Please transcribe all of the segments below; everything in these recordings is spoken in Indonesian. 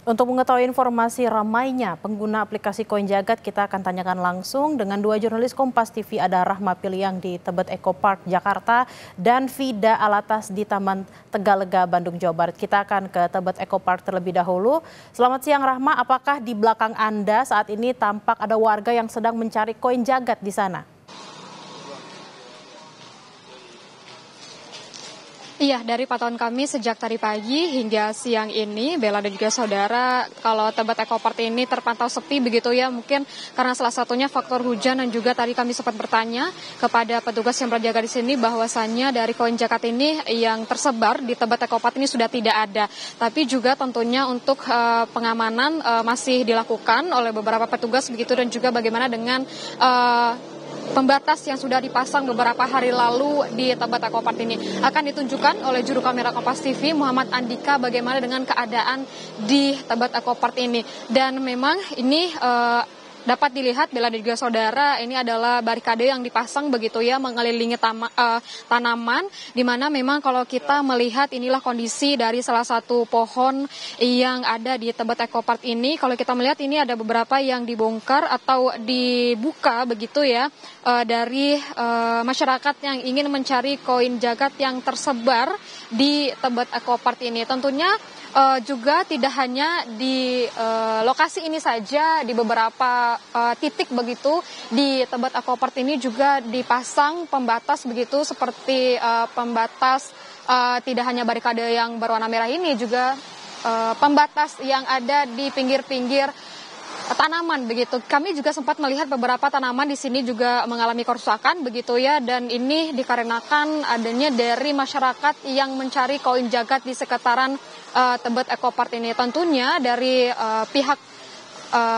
Untuk mengetahui informasi ramainya pengguna aplikasi Koin Jagat, kita akan tanyakan langsung dengan dua jurnalis Kompas TV, ada Rahma Piliang di Tebet Eco Park, Jakarta, dan Vida Alatas di Taman Tegalega, Bandung, Jawa Barat. Kita akan ke Tebet Eco Park terlebih dahulu. Selamat siang Rahma, apakah di belakang Anda saat ini tampak ada warga yang sedang mencari koin Jagat di sana? Iya, dari pantauan kami sejak tadi pagi hingga siang ini, Bella dan juga saudara, kalau Tebet Eco Park ini terpantau sepi begitu ya, mungkin karena salah satunya faktor hujan, dan juga tadi kami sempat bertanya kepada petugas yang berjaga di sini bahwasannya dari koin Jagat ini yang tersebar di Tebet Eco Park ini sudah tidak ada. Tapi juga tentunya untuk pengamanan masih dilakukan oleh beberapa petugas begitu, dan juga bagaimana dengan pembatas yang sudah dipasang beberapa hari lalu di Tebet Eco Park ini. Akan ditunjukkan oleh juru kamera Kompas TV Muhammad Andika bagaimana dengan keadaan di Tebet Eco Park ini. Dan memang ini dapat dilihat Bella dan juga saudara, ini adalah barikade yang dipasang begitu ya mengelilingi tanaman, di mana memang kalau kita melihat inilah kondisi dari salah satu pohon yang ada di Tebet Eco Park ini. Kalau kita melihat ini ada beberapa yang dibongkar atau dibuka begitu ya dari masyarakat yang ingin mencari koin Jagat yang tersebar di Tebet Eco Park ini. Tentunya juga tidak hanya di lokasi ini saja, di beberapa titik begitu di Tebet Eco Park ini juga dipasang pembatas begitu, seperti pembatas tidak hanya barikade yang berwarna merah ini, juga pembatas yang ada di pinggir-pinggir tanaman begitu. Kami juga sempat melihat beberapa tanaman di sini juga mengalami kerusakan begitu ya, dan ini dikarenakan adanya dari masyarakat yang mencari koin Jagat di sekitaran Tebet Eco Park ini. Tentunya dari pihak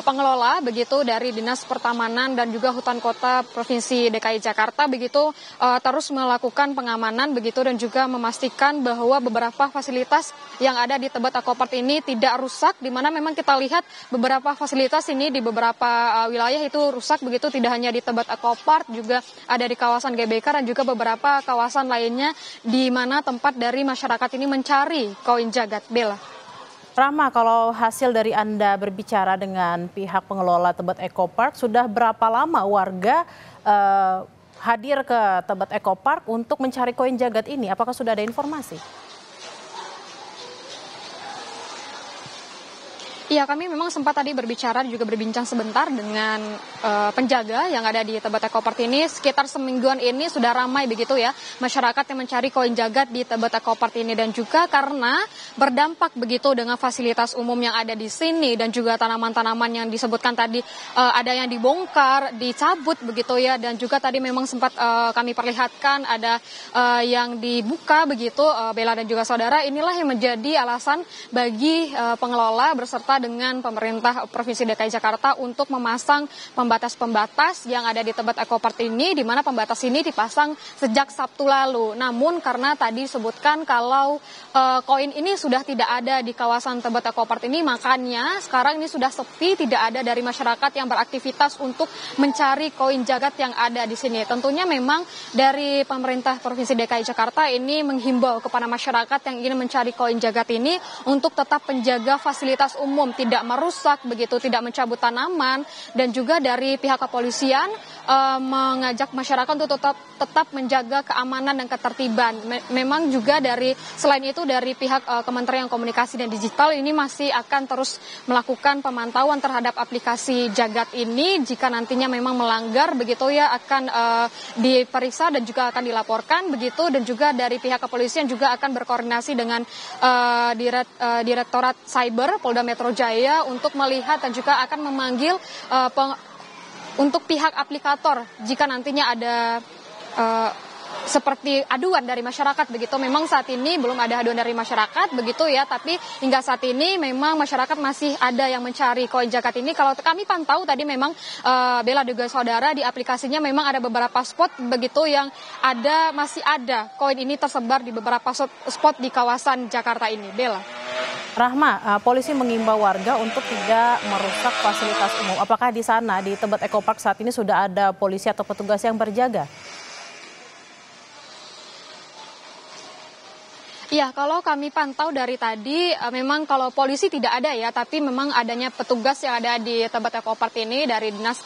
pengelola begitu, dari Dinas Pertamanan dan juga Hutan Kota Provinsi DKI Jakarta begitu terus melakukan pengamanan begitu, dan juga memastikan bahwa beberapa fasilitas yang ada di Tebet Eco Park ini tidak rusak, di mana memang kita lihat beberapa fasilitas ini di beberapa wilayah itu rusak begitu, tidak hanya di Tebet Eco Park, juga ada di kawasan GBK dan juga beberapa kawasan lainnya di mana tempat dari masyarakat ini mencari koin Jagat. Bella. Rahma, kalau hasil dari Anda berbicara dengan pihak pengelola Tebet Eco Park, sudah berapa lama warga hadir ke Tebet Eco Park untuk mencari koin Jagat ini? Apakah sudah ada informasi? Iya, kami memang sempat tadi berbicara juga berbincang sebentar dengan penjaga yang ada di Tebet Eco Park ini. Sekitar semingguan ini sudah ramai begitu ya masyarakat yang mencari koin Jagat di Tebet Eco Park ini, dan juga karena berdampak begitu dengan fasilitas umum yang ada di sini, dan juga tanaman-tanaman yang disebutkan tadi ada yang dibongkar, dicabut begitu ya, dan juga tadi memang sempat kami perlihatkan ada yang dibuka begitu, Bella dan juga saudara. Inilah yang menjadi alasan bagi pengelola beserta dengan pemerintah Provinsi DKI Jakarta untuk memasang pembatas-pembatas yang ada di Tebet Eco Park ini, di mana pembatas ini dipasang sejak Sabtu lalu. Namun karena tadi disebutkan kalau koin ini sudah tidak ada di kawasan Tebet Eco Park ini, makanya sekarang ini sudah sepi, tidak ada dari masyarakat yang beraktivitas untuk mencari koin Jagat yang ada di sini. Tentunya memang dari pemerintah Provinsi DKI Jakarta ini menghimbau kepada masyarakat yang ingin mencari koin Jagat ini untuk tetap menjaga fasilitas umum, tidak merusak begitu, tidak mencabut tanaman, dan juga dari pihak kepolisian mengajak masyarakat untuk tetap menjaga keamanan dan ketertiban. Memang juga dari selain itu dari pihak Kementerian Komunikasi dan Digital ini masih akan terus melakukan pemantauan terhadap aplikasi Jagat ini. Jika nantinya memang melanggar begitu ya, akan diperiksa dan juga akan dilaporkan begitu, dan juga dari pihak kepolisian juga akan berkoordinasi dengan Direktorat Cyber Polda Metro Jaya untuk melihat dan juga akan memanggil untuk pihak aplikator jika nantinya ada seperti aduan dari masyarakat begitu. Memang saat ini belum ada aduan dari masyarakat begitu ya, tapi hingga saat ini memang masyarakat masih ada yang mencari koin Jagat ini. Kalau kami pantau tadi memang Bella juga saudara, di aplikasinya memang ada beberapa spot begitu yang masih ada koin ini tersebar di beberapa spot di kawasan Jakarta ini. Bella. Rahma, polisi mengimbau warga untuk tidak merusak fasilitas umum. Apakah di sana di Tebet Eco Park saat ini sudah ada polisi atau petugas yang berjaga? Iya, kalau kami pantau dari tadi, memang kalau polisi tidak ada ya, tapi memang adanya petugas yang ada di Tebet Eco Park ini dari Dinas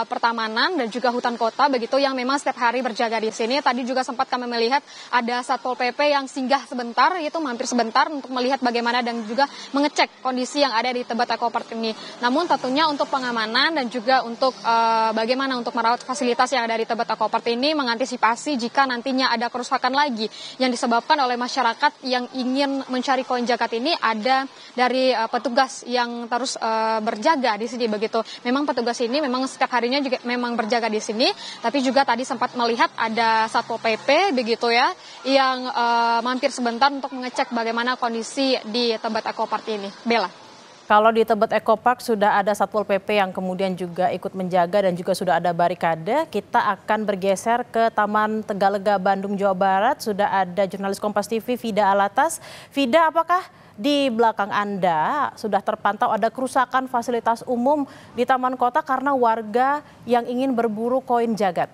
Pertamanan dan juga Hutan Kota, begitu yang memang setiap hari berjaga di sini. Tadi juga sempat kami melihat ada Satpol PP yang singgah sebentar, itu mampir sebentar untuk melihat bagaimana dan juga mengecek kondisi yang ada di Tebet Eco Park ini. Namun tentunya untuk pengamanan dan juga untuk bagaimana untuk merawat fasilitas yang ada di Tebet Eco Park ini, mengantisipasi jika nantinya ada kerusakan lagi yang disebabkan oleh masyarakat yang ingin mencari koin jagat ini, ada dari petugas yang terus berjaga di sini begitu. Memang petugas ini memang setiap harinya juga memang berjaga di sini, tapi juga tadi sempat melihat ada Satpol PP begitu ya, yang mampir sebentar untuk mengecek bagaimana kondisi di Tebet Eco Park ini. Bella. Kalau di Tebet Eco Park sudah ada Satpol PP yang kemudian juga ikut menjaga dan juga sudah ada barikade, kita akan bergeser ke Taman Tegalega, Bandung, Jawa Barat. Sudah ada jurnalis Kompas TV, Vida Alatas. Vida, apakah di belakang Anda sudah terpantau ada kerusakan fasilitas umum di Taman Kota karena warga yang ingin berburu koin jagat?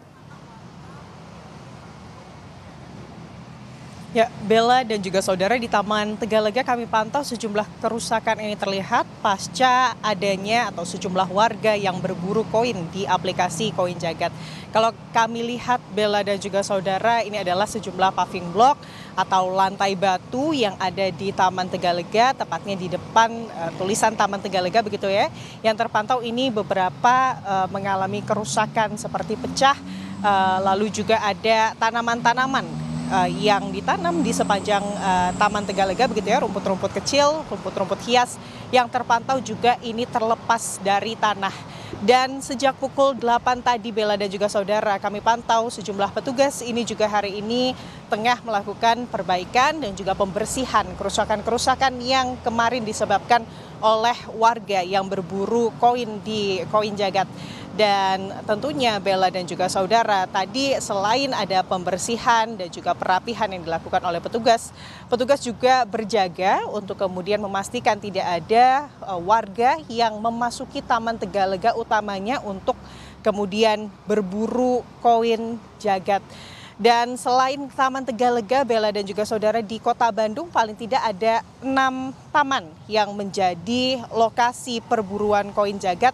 Ya, Bella dan juga saudara, di Taman Tegalega kami pantau sejumlah kerusakan ini terlihat pasca adanya atau sejumlah warga yang berburu koin di aplikasi Koin Jagat. Kalau kami lihat Bella dan juga saudara, ini adalah sejumlah paving block atau lantai batu yang ada di Taman Tegalega, tepatnya di depan tulisan Taman Tegalega begitu ya. Yang terpantau ini beberapa mengalami kerusakan seperti pecah, lalu juga ada tanaman-tanaman yang ditanam di sepanjang Taman Tegalega begitu ya, rumput-rumput kecil, rumput-rumput hias yang terpantau juga ini terlepas dari tanah. Dan sejak pukul 8 tadi Bella dan juga saudara, kami pantau sejumlah petugas ini juga hari ini tengah melakukan perbaikan dan juga pembersihan kerusakan-kerusakan yang kemarin disebabkan oleh warga yang berburu koin di Koin Jagat. Dan tentunya Bella dan juga saudara, tadi selain ada pembersihan dan juga perapihan yang dilakukan oleh petugas, petugas juga berjaga untuk kemudian memastikan tidak ada warga yang memasuki Taman Tegalega utamanya untuk kemudian berburu koin jagat. Dan selain Taman Tegalega, Bella dan juga saudara, di Kota Bandung paling tidak ada 6 taman yang menjadi lokasi perburuan koin jagat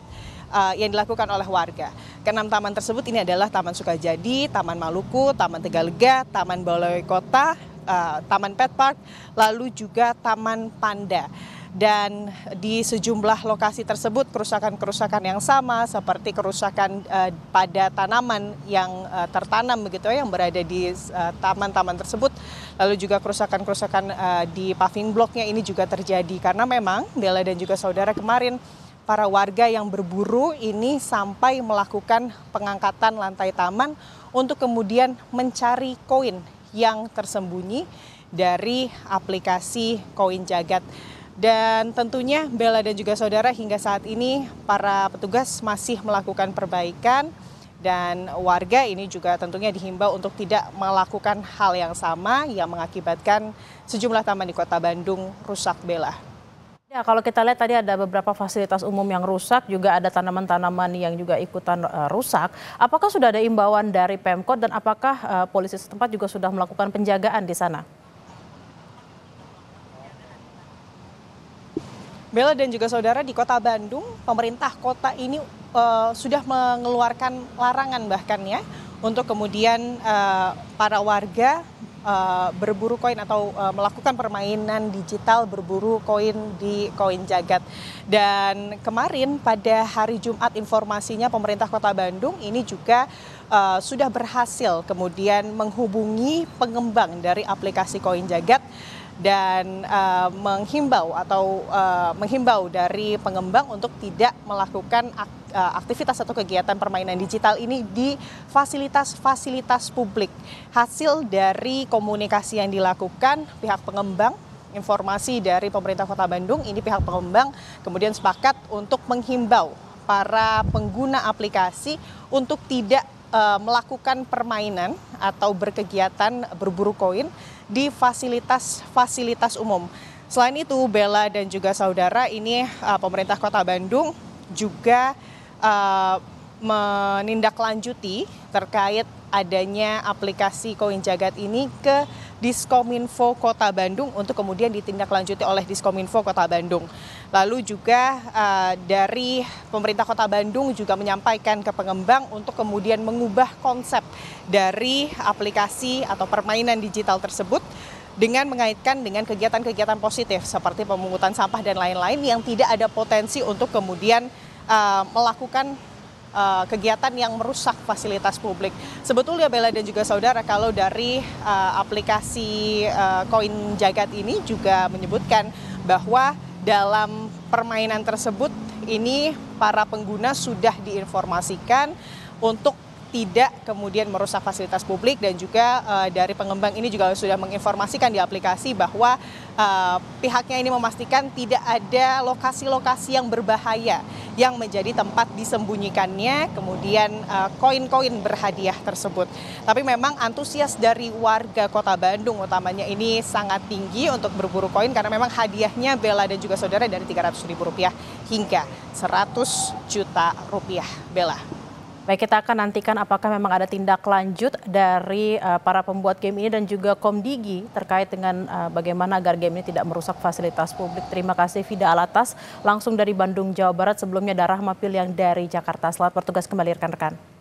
yang dilakukan oleh warga. Keenam taman tersebut ini adalah Taman Sukajadi, Taman Maluku, Taman Tegalega, Taman Balai Kota, Taman Pet Park, lalu juga Taman Panda. Dan di sejumlah lokasi tersebut kerusakan-kerusakan yang sama seperti kerusakan pada tanaman yang tertanam begitu ya, yang berada di taman-taman tersebut. Lalu juga kerusakan-kerusakan di paving blocknya ini juga terjadi karena memang Bella dan juga saudara, kemarin para warga yang berburu ini sampai melakukan pengangkatan lantai taman untuk kemudian mencari koin yang tersembunyi dari aplikasi Koin Jagat. Dan tentunya Bella dan juga saudara, hingga saat ini para petugas masih melakukan perbaikan dan warga ini juga tentunya dihimbau untuk tidak melakukan hal yang sama yang mengakibatkan sejumlah taman di Kota Bandung rusak, Bella. Ya, kalau kita lihat tadi ada beberapa fasilitas umum yang rusak, juga ada tanaman-tanaman yang juga ikutan rusak. Apakah sudah ada imbauan dari Pemkot dan apakah polisi setempat juga sudah melakukan penjagaan di sana? Bella dan juga saudara, di Kota Bandung, pemerintah kota ini sudah mengeluarkan larangan bahkan ya untuk kemudian para warga berburu koin atau melakukan permainan digital berburu koin di Koin Jagat. Dan kemarin pada hari Jumat informasinya pemerintah Kota Bandung ini juga sudah berhasil kemudian menghubungi pengembang dari aplikasi Koin Jagat dan menghimbau dari pengembang untuk tidak melakukan aktivitas atau kegiatan permainan digital ini di fasilitas-fasilitas publik. Hasil dari komunikasi yang dilakukan pihak pengembang, informasi dari pemerintah Kota Bandung, ini pihak pengembang kemudian sepakat untuk menghimbau para pengguna aplikasi untuk tidak melakukan permainan atau berkegiatan berburu koin di fasilitas-fasilitas umum. Selain itu, Bella dan juga saudara, ini pemerintah Kota Bandung juga menindaklanjuti terkait adanya aplikasi Koin Jagat ini ke Diskominfo Kota Bandung untuk kemudian ditindaklanjuti oleh Diskominfo Kota Bandung. Lalu juga dari pemerintah Kota Bandung juga menyampaikan ke pengembang untuk kemudian mengubah konsep dari aplikasi atau permainan digital tersebut dengan mengaitkan dengan kegiatan-kegiatan positif seperti pemungutan sampah dan lain-lain yang tidak ada potensi untuk kemudian melakukan kegiatan yang merusak fasilitas publik. Sebetulnya Bella dan juga saudara, kalau dari aplikasi Koin Jagat ini juga menyebutkan bahwa dalam permainan tersebut ini para pengguna sudah diinformasikan untuk tidak kemudian merusak fasilitas publik, dan juga dari pengembang ini juga sudah menginformasikan di aplikasi bahwa pihaknya ini memastikan tidak ada lokasi-lokasi yang berbahaya yang menjadi tempat disembunyikannya kemudian koin-koin berhadiah tersebut. Tapi memang antusias dari warga Kota Bandung utamanya ini sangat tinggi untuk berburu koin karena memang hadiahnya Bella dan juga saudara dari Rp300.000 hingga Rp100 juta. Bella. Baik, kita akan nantikan apakah memang ada tindak lanjut dari para pembuat game ini dan juga Komdigi terkait dengan bagaimana agar game ini tidak merusak fasilitas publik. Terima kasih Fida Alatas langsung dari Bandung, Jawa Barat. Sebelumnya ada Rahma Piliang dari Jakarta. Selamat bertugas kembali rekan-rekan.